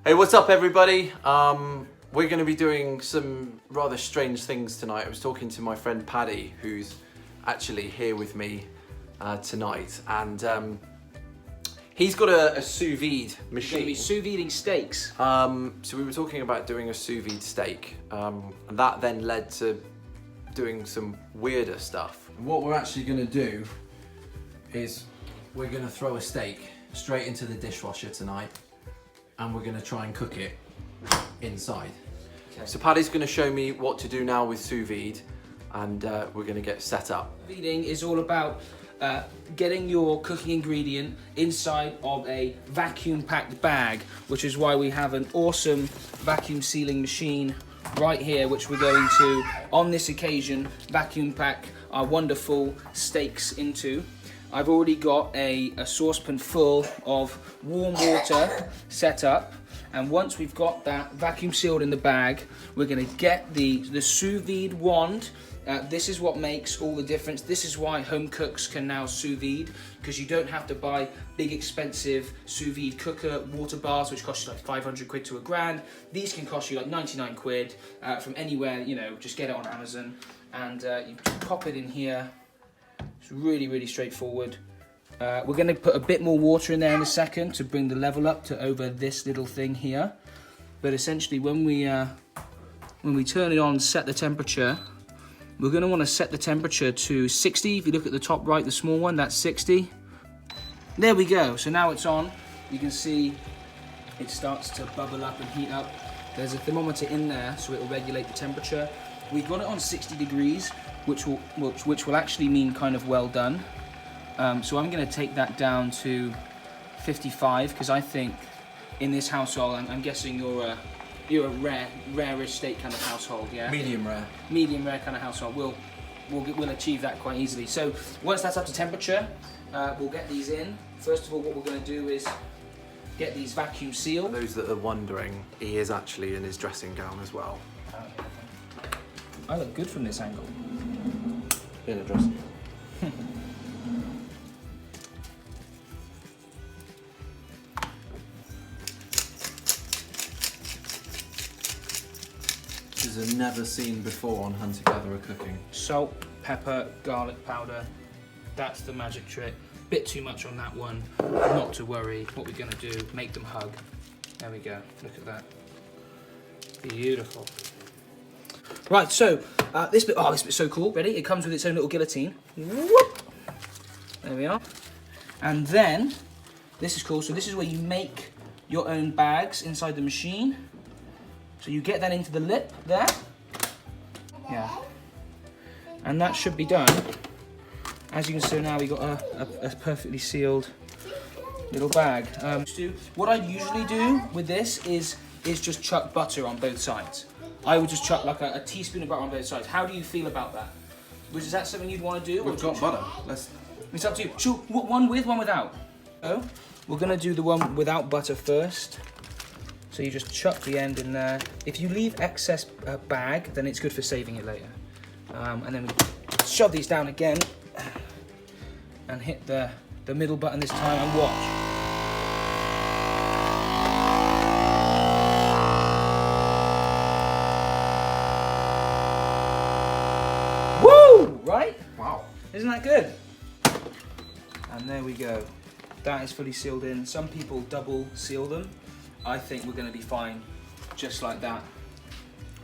Hey, what's up everybody? We're going to be doing some rather strange things tonight. I was talking to my friend Paddy, who's actually here with me tonight, and he's got a sous vide machine. We're going to be sous videing steaks. So we were talking about doing a sous vide steak, and that then led to doing some weirder stuff. And what we're actually going to do is we're going to throw a steak straight into the dishwasher tonight, and we're going to try and cook it inside. Okay. So Paddy's going to show me what to do now with sous vide, and we're going to get set up. Sous videing is all about getting your cooking ingredient inside of a vacuum packed bag, which is why we have an awesome vacuum sealing machine right here, which we're going to, on this occasion, vacuum pack our wonderful steaks into. I've already got a saucepan full of warm water set up, and once we've got that vacuum sealed in the bag, we're going to get the sous vide wand. This is what makes all the difference. This is why home cooks can now sous vide, because you don't have to buy big expensive sous vide cooker water baths, which cost you like 500 quid to a grand. These can cost you like 99 quid from anywhere, you know, just get it on Amazon, and you pop it in here. It's really, really straightforward. We're going to put a bit more water in there in a second to bring the level up to over this little thing here. But essentially, when we turn it on, set the temperature, we're going to want to set the temperature to 60. If you look at the top right, the small one, that's 60. There we go. So now it's on. You can see it starts to bubble up and heat up. There's a thermometer in there, so it will regulate the temperature. We've got it on 60 degrees, which will actually mean kind of well done. So I'm going to take that down to 55, because I think in this household, I'm guessing you're a rarish steak kind of household, yeah? Medium rare. Medium rare kind of household. We'll achieve that quite easily. So once that's up to temperature, we'll get these in. First of all, what we're going to do is get these vacuum sealed. For those that are wondering, he is actually in his dressing gown as well. I look good from this angle. In a dressing gown. This is a never seen before on Hunter Gatherer cooking. Salt, pepper, garlic powder. That's the magic trick. Bit too much on that one. Not to worry. What we're going to do, make them hug. There we go. Look at that. Beautiful. Right, so this bit's so cool. Ready? It comes with its own little guillotine. Whoop. There we are. And then, this is cool. So this is where you make your own bags inside the machine. So you get that into the lip there. Yeah. And that should be done. As you can see now, we got a perfectly sealed little bag. What I usually do with this is just chuck butter on both sides. I would just chuck like a teaspoon of butter on both sides. How do you feel about that? Is that something you'd want to do? We've got butter. It's up to you. Shoot, one with, one without. So, we're going to do the one without butter first. So you just chuck the end in there. If you leave excess bag, then it's good for saving it later. And then we shove these down again and hit the middle button this time and watch. Right? Wow. Isn't that good? And there we go. That is fully sealed in. Some people double seal them. I think we're going to be fine just like that.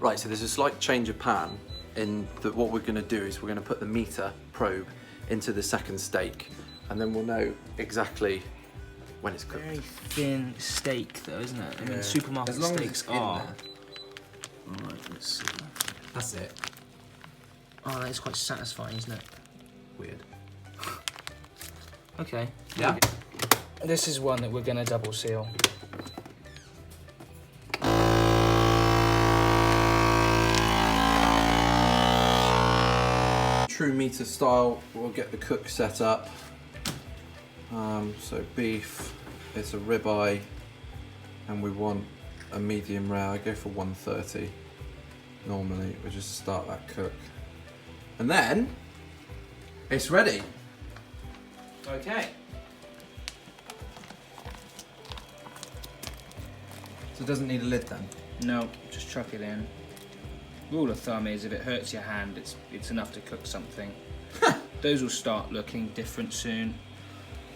Right, so there's a slight change of pan in that. What we're going to do is we're going to put the meter probe into the second steak, and then we'll know exactly when it's cooked. Very thin steak though, isn't it? I mean, supermarket steaks are. Alright, let's see. That's it. Oh, that is quite satisfying, isn't it? Weird. Okay. Yeah. This is one that we're going to double seal. True meter style, we'll get the cook set up. So beef, it's a ribeye, and we want a medium rare. I go for 130 normally. We just start that cook. And then it's ready. Okay. So it doesn't need a lid then? No, just chuck it in. Rule of thumb is if it hurts your hand, it's enough to cook something. Those will start looking different soon.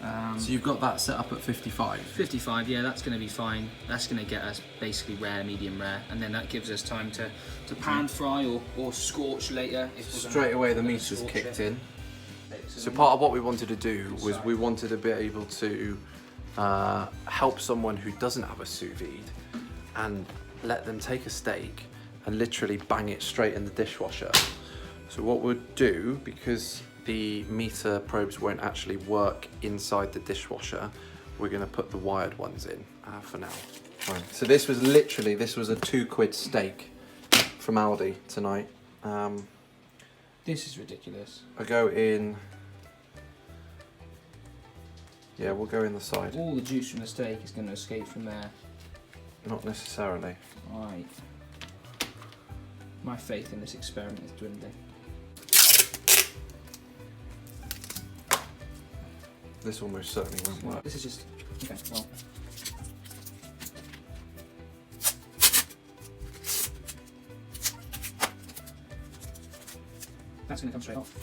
So you've got that set up at 55? 55, yeah, that's going to be fine. That's going to get us basically rare, medium rare, and then that gives us time to pan fry or scorch later. Straight away the meter's kicked in. So part of what we wanted to do was we wanted to be able to help someone who doesn't have a sous vide and let them take a steak and literally bang it straight in the dishwasher. So what we'll do, because the meter probes won't actually work inside the dishwasher, we're going to put the wired ones in for now. Right. So this was a £2 steak from Aldi tonight. This is ridiculous. I go in. Yeah, we'll go in the side. All the juice from the steak is going to escape from there. Not necessarily. Right. My faith in this experiment is dwindling. This almost certainly won't work. This is just, okay, well. That's going to come straight off.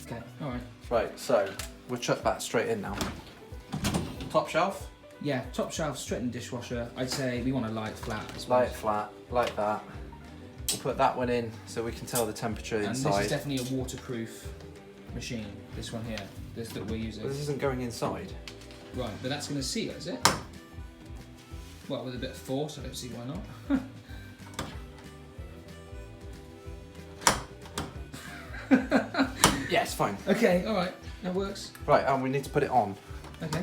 Okay, alright. Right, so we'll chuck that straight in now. Top shelf? Yeah, top shelf, straight in the dishwasher. I'd say we want a light flat. Light flat, like that. We'll put that one in so we can tell the temperature inside. And this is definitely a waterproof machine, this one here, this that we're using. But this isn't going inside. Right, but that's going to seal, is it? Well, with a bit of force, I don't see why not. Yeah, it's fine. Okay, alright, that works. Right, and we need to put it on. Okay.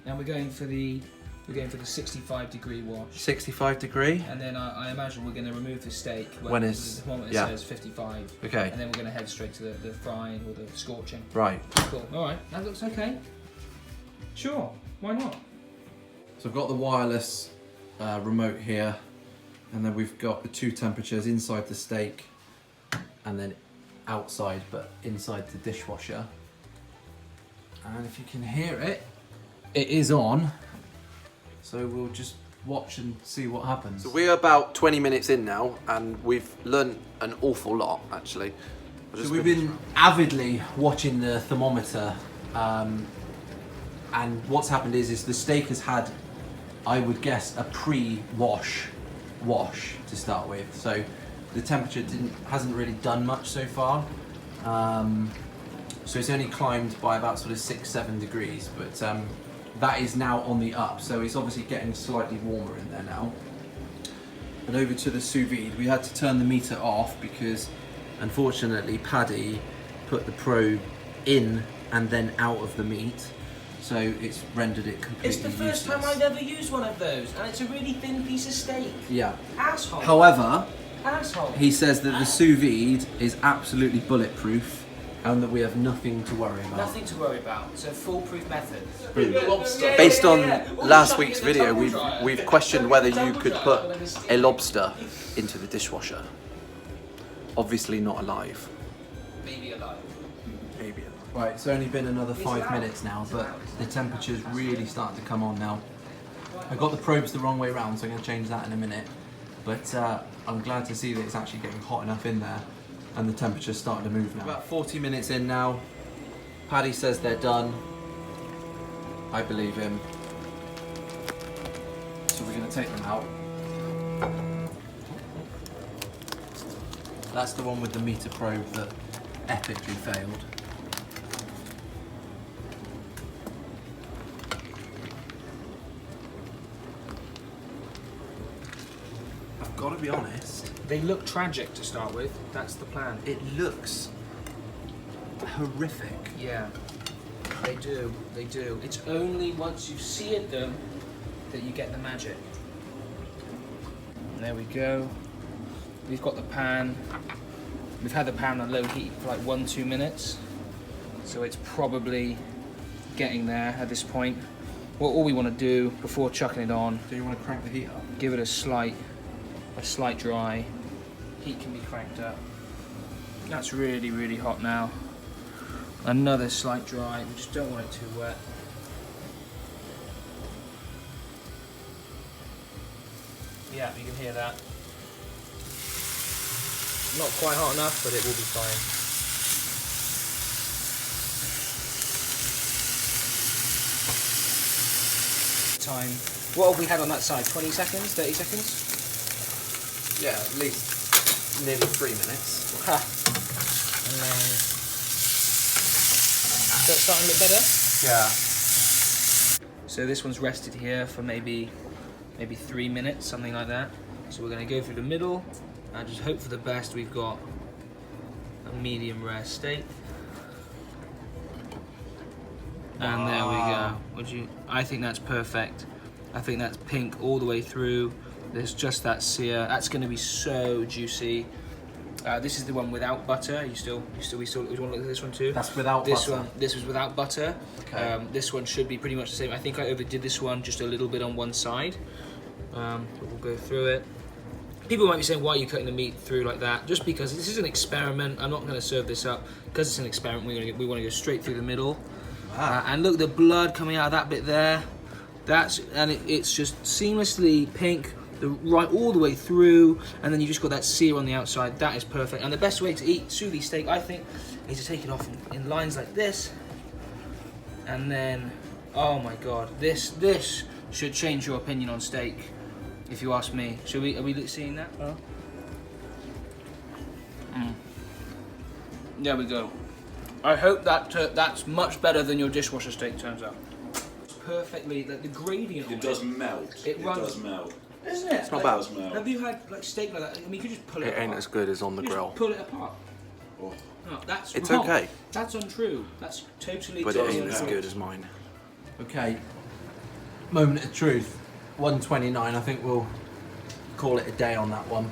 Now we're going for the 65-degree wash. 65 degree. And then I imagine we're going to remove the steak when it's, the thermometer yeah, says 55. Okay. And then we're going to head straight to the frying or the scorching. Right. Cool. Alright, that looks okay. Sure, why not? So I've got the wireless remote here, and then we've got the two temperatures inside the steak and then outside, but inside the dishwasher. And if you can hear it, it is on. So we'll just watch and see what happens. So we're about 20 minutes in now, and we've learned an awful lot, actually. So we've been avidly watching the thermometer, and what's happened is the steak has had, I would guess, a pre-wash to start with. So the temperature hasn't really done much so far. So it's only climbed by about sort of 6-7 degrees, but that is now on the up. So it's obviously getting slightly warmer in there now. And over to the sous vide, we had to turn the meter off because unfortunately Paddy put the probe in and then out of the meat. So it's rendered it completely It's the first useless. time I've ever used one of those, and it's a really thin piece of steak. Yeah. Asshole. However, Asshole. he says that the sous vide is absolutely bulletproof and that we have nothing to worry about. Nothing to worry about. It's a foolproof method. Based on last week's video, we've questioned whether you could put a lobster into the dishwasher. Obviously not alive. Maybe alive. Maybe alive. Right, it's only been another 5 minutes now, but the temperature's really starting to come on now. I got the probes the wrong way around, so I'm going to change that in a minute. But I'm glad to see that it's actually getting hot enough in there and the temperature's starting to move now. About 40 minutes in now. Paddy says they're done. I believe him. So we're going to take them out. That's the one with the meter probe that epically failed. I've got to be honest. They look tragic to start with. That's the plan. It looks horrific. Yeah, they do. They do. It's only once you seared them that you get the magic. There we go. We've got the pan. We've had the pan on low heat for like 1-2 minutes, so it's probably getting there at this point. What all we want to do before chucking it on, Do you want to crank the heat up? give it a slight dry. Heat can be cranked up. That's really, really hot now. Another slight dry. We just don't want it too wet. Yeah, you can hear that. Not quite hot enough, but it will be fine. Time. What have we had on that side? 20 seconds? 30 seconds? Yeah, at least nearly 3 minutes. Ha. And then... So it's starting to look better? Yeah. So this one's rested here for maybe 3 minutes, something like that. So we're going to go through the middle and just hope for the best. We've got a medium rare steak. And there we go. I think that's perfect. I think that's pink all the way through. There's just that sear. That's going to be so juicy. This is the one without butter. We still want to look at this one too. That's without butter. This was without butter. Okay. This one should be pretty much the same. I think I overdid this one just a little bit on one side. But we'll go through it. People might be saying, why are you cutting the meat through like that? Just because this is an experiment. I'm not going to serve this up because it's an experiment. We want to go straight through the middle. Wow. And look, the blood coming out of that bit there. It's just seamlessly pink, right all the way through, and then you just got that sear on the outside. That is perfect. And the best way to eat sous vide steak, I think, is to take it off in lines like this, and then, oh my God, this should change your opinion on steak, if you ask me. Are we seeing that? Oh. There we go. I hope that that's much better than your dishwasher steak turns out. Perfectly, like the gradient. It does melt. It does melt. Isn't it? It's not bad. Have you had like steak like that? I mean, you could just pull it apart. It ain't as good as on the grill. Just pull it apart. Oh. No, that's It's wrong. okay. That's untrue. That's totally. But it ain't untrue. as good as mine. Okay. Moment of truth. 129. I think we'll call it a day on that one.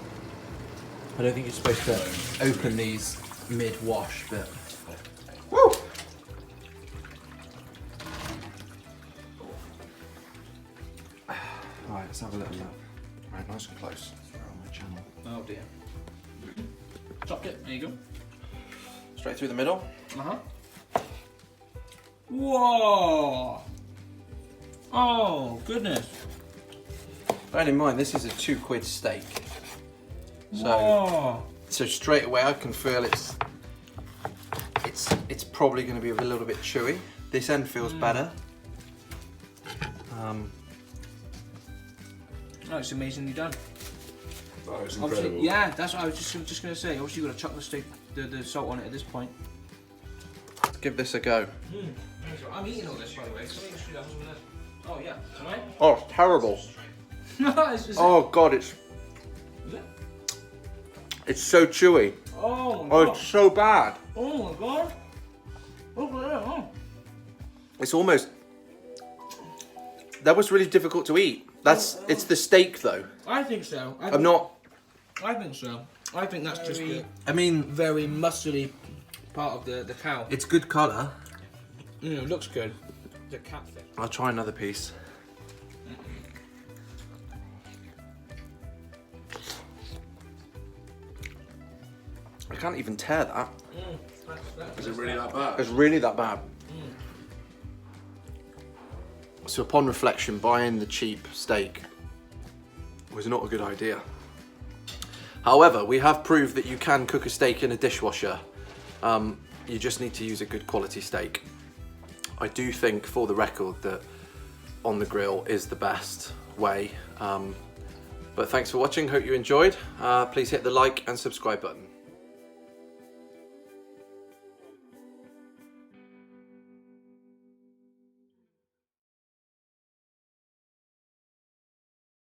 I don't think you're supposed to open these mid-wash, but. Woo! Alright, let's have a little look. Right, nice and close. Throw it on my channel. Oh dear. Chopped it. There you go. Straight through the middle. Whoa! Oh goodness! Bearing in mind, this is a £2 steak. Whoa! So straight away I can feel it's probably going to be a little bit chewy. This end feels better. Oh, it's amazingly done. Oh, it's Obviously, incredible. yeah, that's what I was just going to say. Obviously, you've got to chuck the steak, the salt on it at this point. Let's give this a go. I'm eating all this, by the way. Oh yeah, am I? Oh, it's terrible. Oh God, it's so chewy. Oh my Oh, God. it's so bad. Oh my God. Look at that. Oh. It's almost. That was really difficult to eat. It's the steak though. I think so. I'm not. I think so. I think that's just the I mean, very muscly part of the cow. it's good colour. It looks good. The catfish. I'll try another piece. I can't even tear that. Is it really that bad? It's really that bad. So upon reflection, buying the cheap steak was not a good idea. However, we have proved that you can cook a steak in a dishwasher. You just need to use a good quality steak. I do think, for the record, that on the grill is the best way. But thanks for watching, hope you enjoyed. Please hit the like and subscribe button.